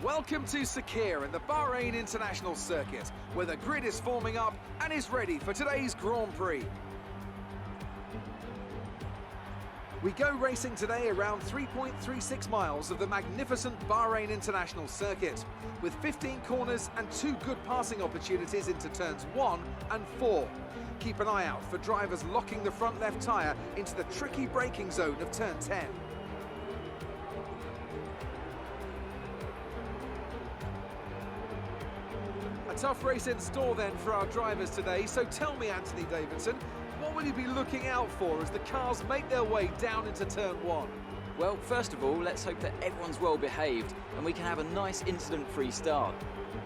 Welcome to Capure in the Bahrain International Circuit, where the grid is forming up and is ready for today's Grand Prix. We go racing today around 3.36 miles of the magnificent Bahrain International Circuit, with 15 corners and 2 good passing opportunities into turns 1 and 4. Keep an eye out for drivers locking the front left tyre into the tricky braking zone of turn 10. A tough race in store then for our drivers today, so tell me, Anthony Davidson, what will you be looking out for as the cars make their way down into turn 1? Well, first of all, let's hope that everyone's well behaved and we can have a nice incident-free start.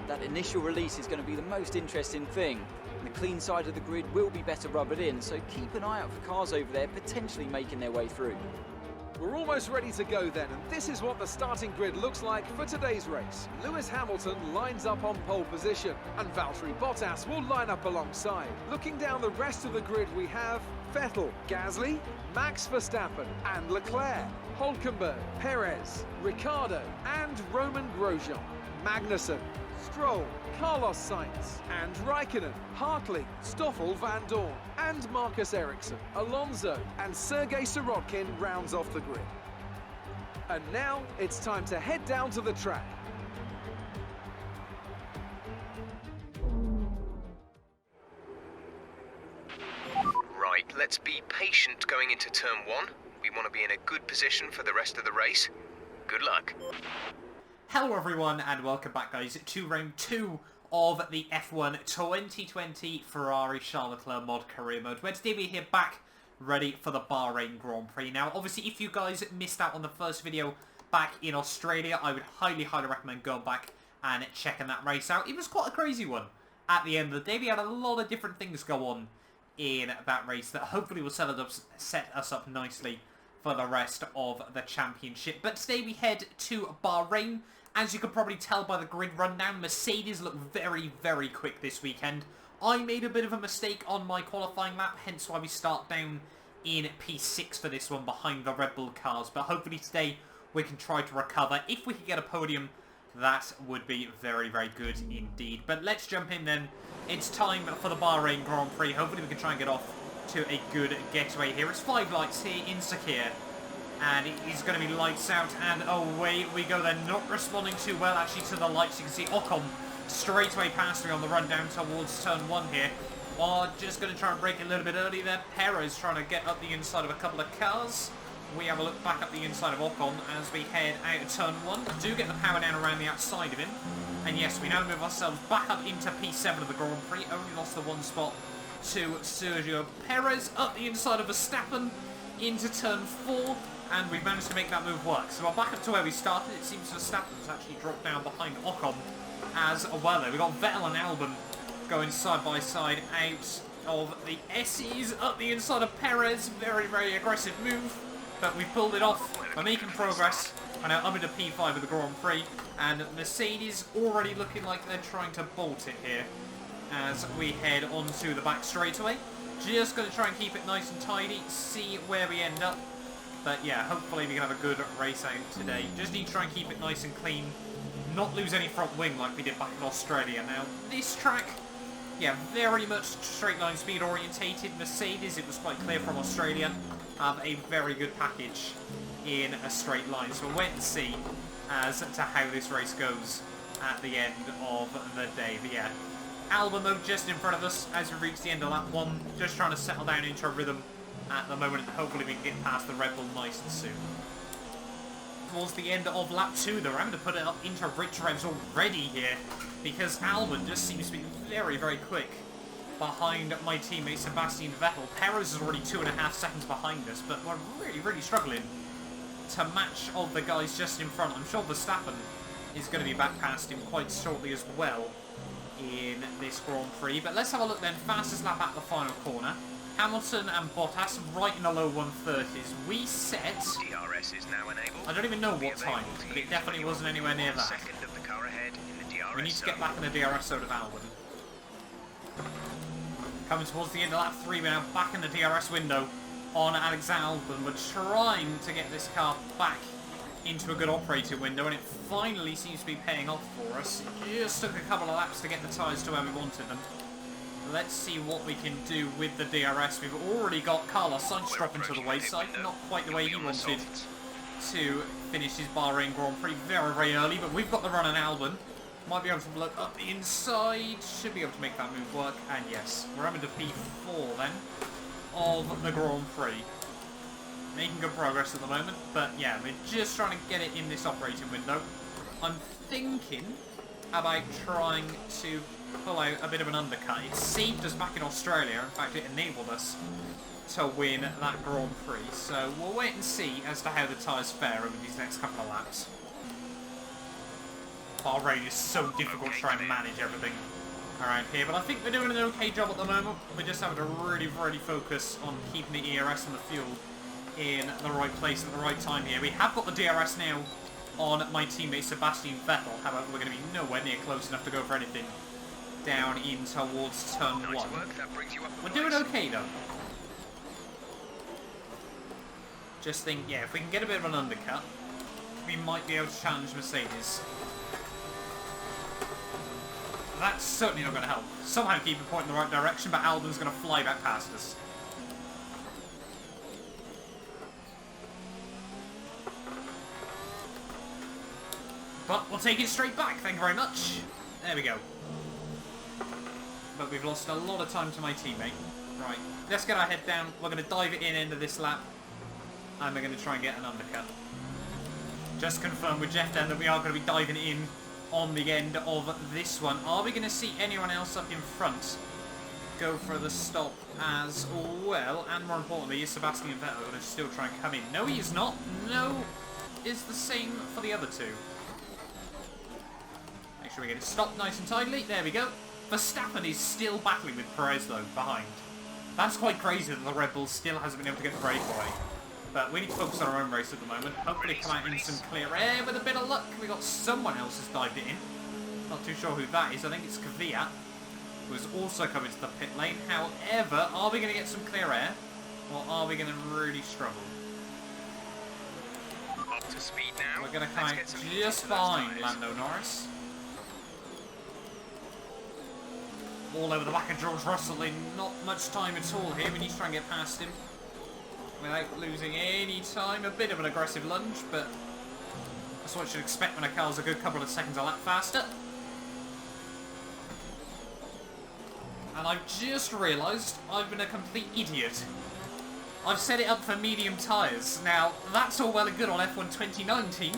That initial release is going to be the most interesting thing. The clean side of the grid will be better rubbered in, so keep an eye out for cars over there potentially making their way through. We're almost ready to go then, and this is what the starting grid looks like for today's race. Lewis Hamilton lines up on pole position, and Valtteri Bottas will line up alongside. Looking down the rest of the grid, we have Vettel, Gasly, Max Verstappen and Leclerc, Hülkenberg, Perez, Ricciardo and Roman Grosjean, Magnussen, Stroll, Carlos Sainz and Raikkonen, Hartley, Stoffel van Dorn and Marcus Ericsson, Alonso and Sergei Sirotkin rounds off the grid. And now it's time to head down to the track. Right, let's be patient going into turn 1. We want to be in a good position for the rest of the race. Good luck. Hello everyone and welcome back guys to round 2 of the F1 2020 Ferrari Charles Leclerc mod career mode, where today we're here back ready for the Bahrain Grand Prix. Now obviously if you guys missed out on the first video back in Australia, I would highly recommend going back and checking that race out. It was quite a crazy one at the end of the day. We had a lot of different things go on in that race that hopefully will set us up nicely for the rest of the championship. But today we head to Bahrain. As you can probably tell by the grid rundown, Mercedes look very quick this weekend. I made a bit of a mistake on my qualifying lap, hence why we start down in P6 for this one behind the Red Bull cars. But hopefully today we can try to recover. If we can get a podium, that would be very good indeed. But let's jump in then. It's time for the Bahrain Grand Prix. Hopefully we can try and get off to a good getaway here. It's 5 lights here in Capure. And it is going to be lights out, and away we go. They're not responding too well, actually, to the lights. You can see Ocon straight away past me on the run down towards turn 1 here. Just going to try and break a little bit early there. Perez trying to get up the inside of a couple of cars. We have a look back up the inside of Ocon as we head out of turn 1. Do get the power down around the outside of him. And yes, we now move ourselves back up into P7 of the Grand Prix. Only lost the 1 spot to Sergio Perez. Up the inside of Verstappen into turn 4. And we've managed to make that move work. So we're back up to where we started. It seems Verstappen's actually dropped down behind Ocon as well. We've got Vettel and Albon going side by side out of the SEs. Up the inside of Perez. Very aggressive move. But we've pulled it off. We're making progress. We're now up into P5 of the Grand Prix. And Mercedes already looking like they're trying to bolt it here as we head onto the back straightaway. Just going to try and keep it nice and tidy. See where we end up. But yeah, hopefully we can have a good race out today. Just need to try and keep it nice and clean. Not lose any front wing like we did back in Australia. Now, this track, yeah, very much straight line speed orientated. Mercedes, it was quite clear from Australia, have a very good package in a straight line. So we'll wait and see as to how this race goes at the end of the day. But yeah, Albon though just in front of us as we reach the end of lap 1. Just trying to settle down into a rhythm at the moment, and hopefully we can get past the Red Bull nice and soon. Towards the end of lap 2, they're having to put it up into rich revs already here, because Albon just seems to be very quick behind my teammate Sebastian Vettel. Perez is already 2.5 seconds behind us, but we're really struggling to match all the guys just in front. I'm sure Verstappen is going to be back past him quite shortly as well in this Grand Prix. But let's have a look then. Fastest lap at the final corner. Hamilton and Bottas right in the low 130s. We set... DRS is now enabled. I don't even know what time, but it definitely wasn't anywhere near that. Second of the car ahead in the DRS we need to get back in the DRS zone of Albon. Coming towards the end of lap 3, we're now back in the DRS window on Alexander Albon. We're trying to get this car back into a good operating window, and it finally seems to be paying off for us. It just took a couple of laps to get the tyres to where we wanted them. Let's see what we can do with the DRS. We've already got Carlos Sainz dropping to the wayside, not quite the way he wanted to finish his Bahrain Grand Prix very, very early, but we've got the run on Albon. Might be able to look up the inside, should be able to make that move work, and yes, we're having to P4 then of the Grand Prix. Making good progress at the moment, but yeah, we're just trying to get it in this operating window. I'm thinking about trying to pull out a bit of an undercut. It saved us back in Australia, in fact it enabled us to win that Grand Prix, so we'll wait and see as to how the tyres fare over these next couple of laps. Bahrain is so difficult to try and manage everything around here, but I think we're doing an okay job at the moment. We're just having to really focus on keeping the ERS and the fuel in the right place at the right time here. We have got the DRS now on my teammate Sebastian Vettel, however we're going to be nowhere near close enough to go for anything down in towards turn 1. We're doing okay though. Just think, yeah, if we can get a bit of an undercut, we might be able to challenge Mercedes. That's certainly not going to help. Somehow keep it pointing in the right direction, but Albon's going to fly back past us. But we'll take it straight back, thank you very much. There we go. But we've lost a lot of time to my teammate. Right, let's get our head down. We're going to dive it in into this lap. And we're going to try and get an undercut. Just confirm with Jeff then that we are going to be diving in on the end of this one. Are we going to see anyone else up in front go for the stop as well? And more importantly, is Sebastian Vettel going to still try and come in? No, he is not. No is the same for the other two. Make sure we get it stopped nice and tidily. There we go. Verstappen is still battling with Perez though, behind. That's quite crazy that the Red Bull still hasn't been able to get the breakaway. But we need to focus on our own race at the moment. Hopefully come out in some clear air with a bit of luck. We got someone else who's dived it in. Not too sure who that is. I think it's Capure, who has also come into the pit lane. However, are we going to get some clear air? Or are we going to really struggle? Up to speed now. We're going to come out just fine, Lando Norris. All over the back of George Russell in not much time at all here. We need to try and get past him without losing any time. A bit of an aggressive lunge, but that's what you should expect when a car's a good couple of seconds a lap faster. And I've just realised I've been a complete idiot. I've set it up for medium tyres. Now, that's all well and good on F1 2019.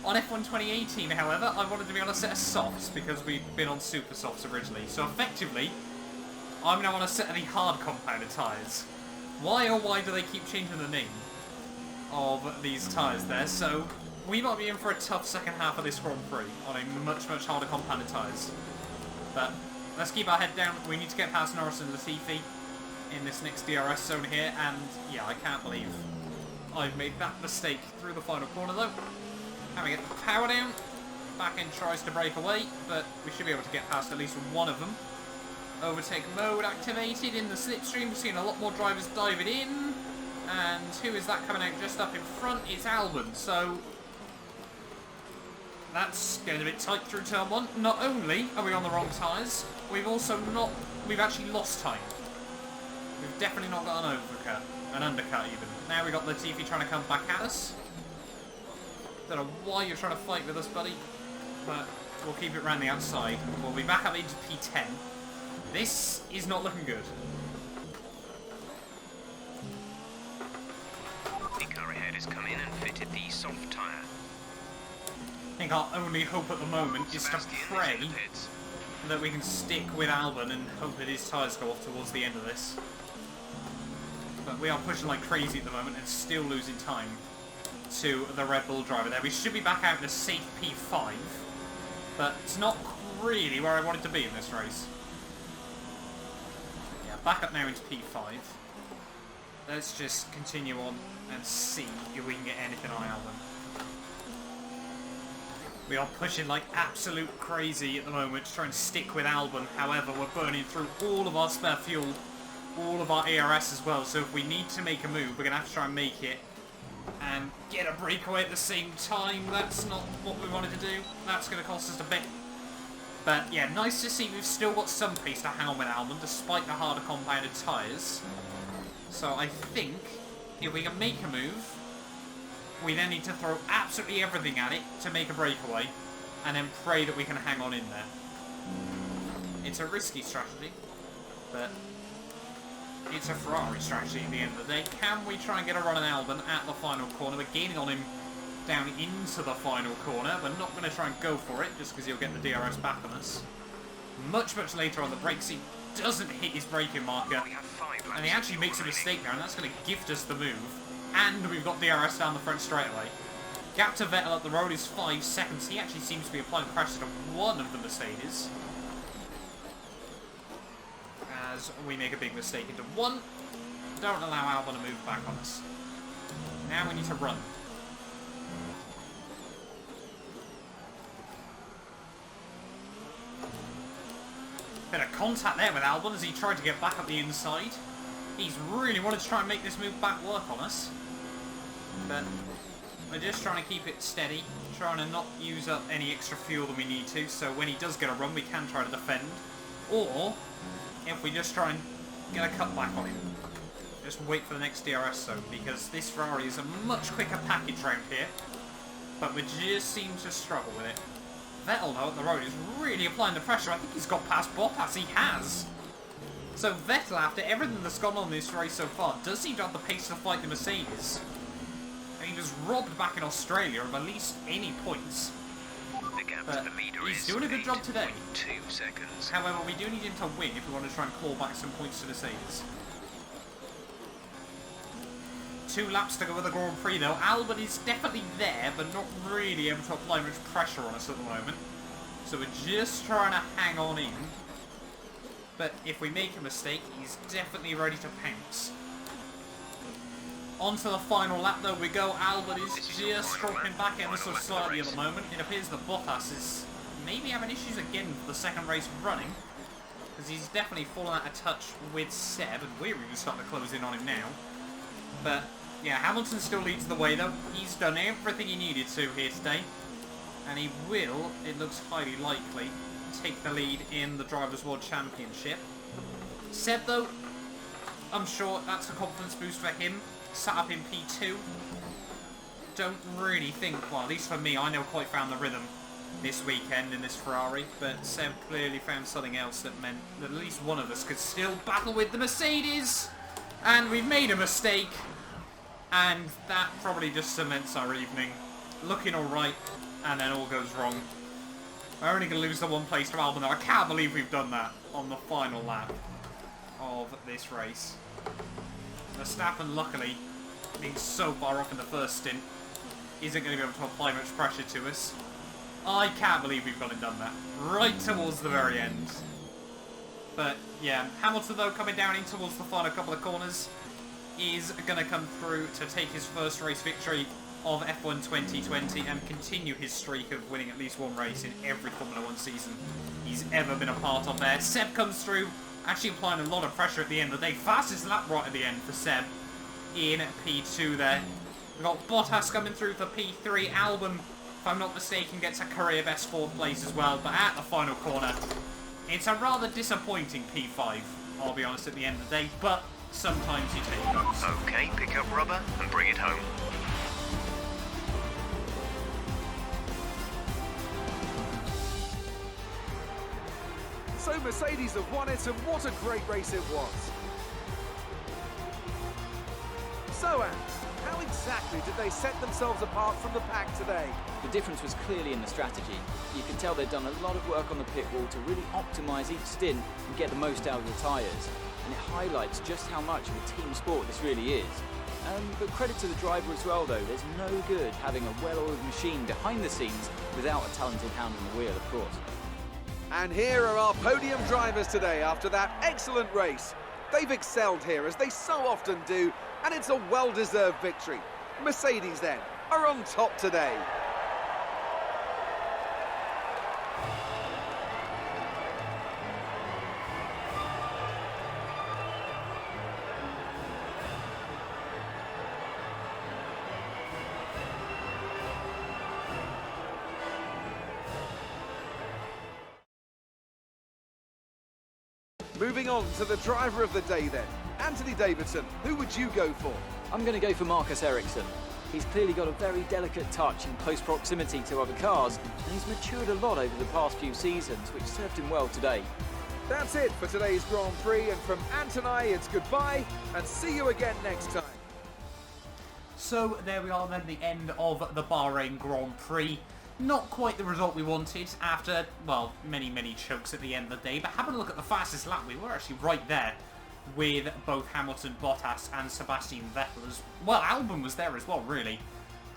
On F1 2018, however, I wanted to be on a set of softs because we'd been on super softs originally. So effectively, I'm now on a set of the hard compounded tyres. Why oh why do they keep changing the name of these tyres there? So we might be in for a tough second half of this Grand Prix on a much harder compounded tyres. But let's keep our head down. We need to get past Norris and Latifi in this next DRS zone here. And yeah, I can't believe I've made that mistake through the final corner though. Can we get the power down? Back end tries to break away, but we should be able to get past at least one of them. Overtake mode activated in the slipstream. We're seeing a lot more drivers dive it in. And who is that coming out just up in front? It's Albon. So that's getting a bit tight through turn 1. Not only are we on the wrong tyres, we've actually lost time. We've definitely not got an undercut even. Now we've got Latifi trying to come back at us. Don't know why you're trying to fight with us, buddy, but we'll keep it around the outside. We'll be back up into P10. This is not looking good. The car ahead has come in and fitted the soft tyre. I think our only hope at the moment is to pray that we can stick with Albon and hope that his tyres go off towards the end of this. But we are pushing like crazy at the moment and still losing time to the Red Bull driver there. We should be back out in a safe P5, but it's not really where I wanted to be in this race. Yeah, back up now into P5. Let's just continue on and see if we can get anything on Albon. We are pushing like absolute crazy at the moment to try and stick with Albon. However, we're burning through all of our spare fuel, all of our ERS as well, so if we need to make a move, we're going to have to try and make it and get a breakaway at the same time. That's not what we wanted to do. That's going to cost us a bit. But yeah, nice to see we've still got some pace to hang with Albon, despite the harder compounded tyres. So I think if we can make a move, we then need to throw absolutely everything at it to make a breakaway, and then pray that we can hang on in there. It's a risky strategy, but it's a Ferrari strategy at the end of the day. Can we try and get a run on Albon at the final corner? We're gaining on him down into the final corner. We're not going to try and go for it, just because he'll get the DRS back on us. Much later on the brakes, he doesn't hit his braking marker, and he actually makes a mistake there, and that's going to gift us the move. And we've got DRS down the front straight away. Gap to Vettel up the road is 5 seconds. He actually seems to be applying pressure to one of the Mercedes. As we make a big mistake into one. Don't allow Albon to move back on us. Now we need to run. Bit of contact there with Albon as he tried to get back up the inside. He's really wanted to try and make this move back work on us. But we're just trying to keep it steady, trying to not use up any extra fuel than we need to, so when he does get a run we can try to defend. Or, if we just try and get a cut back on him, just wait for the next DRS zone, because this Ferrari is a much quicker package round here, but we just seem to struggle with it. Vettel, though, at the road is really applying the pressure. I think he's got past Bottas. He has. So Vettel, after everything that's gone on in this race so far, does seem to have the pace to fight the Mercedes. And he was robbed back in Australia of at least any points. The gap But to the leader he's is doing a good job today. 2 seconds. However, we do need him to win if we want to try and claw back some points to Mercedes. 2 laps to go with the Grand Prix though. Albon is definitely there, but not really able to apply much pressure on us at the moment. So we're just trying to hang on in. But if we make a mistake, he's definitely ready to pounce. On to the final lap though we go. Albon is just dropping back ever so slightly at the moment. It appears that Bottas is maybe having issues again for the second race running, because he's definitely fallen out of touch with Seb, and we're even starting to close in on him now. But yeah, Hamilton still leads the way though. He's done everything he needed to here today, and he will, it looks highly likely, take the lead in the Drivers' World Championship. Seb though, I'm sure that's a confidence boost for him. Sat up in P2. Don't really think, well at least for me, I never quite found the rhythm this weekend in this Ferrari, but Seb clearly found something else that meant that at least one of us could still battle with the Mercedes. And we've made a mistake, and that probably just cements our evening. Looking alright, and then all goes wrong. We're only going to lose the one place to Albon. I can't believe we've done that on the final lap of this race. Verstappen, luckily, being so far off in the first stint, isn't going to be able to apply much pressure to us. I can't believe we've gone and done that. Right towards the very end. But, yeah, Hamilton, though, coming down in towards the final couple of corners, is going to come through to take his first race victory of F1 2020 and continue his streak of winning at least one race in every Formula 1 season he's ever been a part of there. Seb comes through, actually applying a lot of pressure at the end of the day. Fastest lap right at the end for Seb in P2 there. We've got Bottas coming through for P3. Albon, if I'm not mistaken, gets a career best 4th place as well. But at the final corner, it's a rather disappointing P5, I'll be honest, at the end of the day. But sometimes you take those. Okay, pick up rubber and bring it home. So Mercedes have won it, and what a great race it was. So Ant, how exactly did they set themselves apart from the pack today? The difference was clearly in the strategy. You could tell they'd done a lot of work on the pit wall to really optimise each stint and get the most out of the tyres. And it highlights just how much of a team sport this really is. But credit to the driver as well though, there's no good having a well-oiled machine behind the scenes without a talented hand on the wheel, of course. And here are our podium drivers today after that excellent race. They've excelled here, as they so often do, and it's a well-deserved victory. Mercedes, then, are on top today. Moving on to the driver of the day then. Anthony Davidson, who would you go for? I'm going to go for Marcus Ericsson. He's clearly got a very delicate touch in close proximity to other cars, and he's matured a lot over the past few seasons, which served him well today. That's it for today's Grand Prix, and from Ant and I, it's goodbye, and see you again next time. So there we are then, the end of the Bahrain Grand Prix. Not quite the result we wanted after, well, many chokes at the end of the day, but having a look at the fastest lap, we were actually right there with both Hamilton, Bottas and Sebastian Vettel as well. Albon was there as well, really,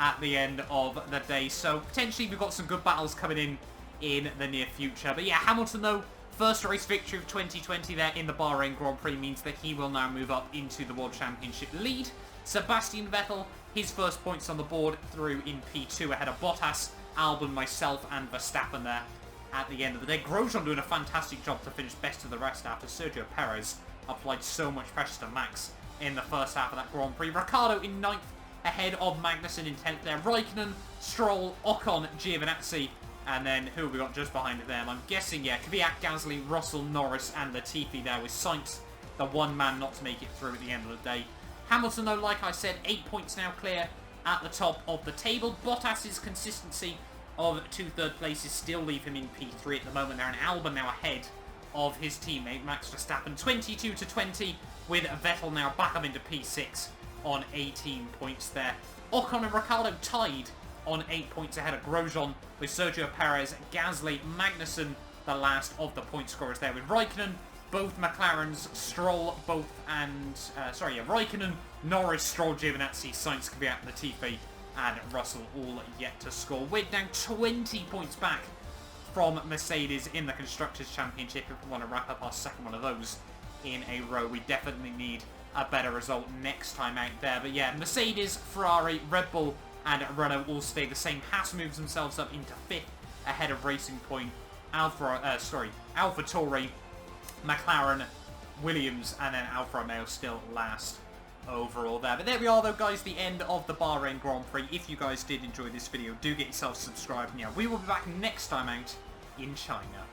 at the end of the day. So potentially we've got some good battles coming in the near future. But yeah, Hamilton though, first race victory of 2020 there in the Bahrain Grand Prix means that he will now move up into the World Championship lead. Sebastian Vettel, his first points on the board through in P2 ahead of Bottas, Albon, myself and Verstappen there at the end of the day. Grosjean doing a fantastic job to finish best of the rest after Sergio Perez applied so much pressure to Max in the first half of that Grand Prix. Ricciardo in 9th ahead of Magnussen in 10th there. Raikkonen, Stroll, Ocon, Giovinazzi, and then who have we got just behind them? I'm guessing, yeah, Kvyat, Gasly, Russell, Norris and Latifi there with Sainz, the one man not to make it through at the end of the day. Hamilton though, like I said, 8 points now clear at the top of the table. Bottas's consistency of 2 third places still leave him in P3 at the moment there, and Albon now ahead of his teammate Max Verstappen, 22 to 20, with Vettel now back up into P6 on 18 points there. Ocon and Ricciardo tied on 8 points ahead of Grosjean, with Sergio Perez, Gasly, Magnussen the last of the point scorers there, with Raikkonen, both McLarens, Stroll, Raikkonen, Norris, Stroll, Giovinazzi, Sainz, Kvyat, Latifi and Russell all yet to score. We're down 20 points back from Mercedes in the Constructors' Championship. If we want to wrap up our second one of those in a row, we definitely need a better result next time out there. But yeah, Mercedes, Ferrari, Red Bull and Renault all stay the same. Haas moves themselves up into 5th ahead of Racing Point, AlphaTauri, McLaren, Williams and then Alfa Romeo still last overall there. But there we are though guys, the end of the Bahrain Grand Prix. If you guys did enjoy this video, do get yourself subscribed. And yeah, we will be back next time out in China.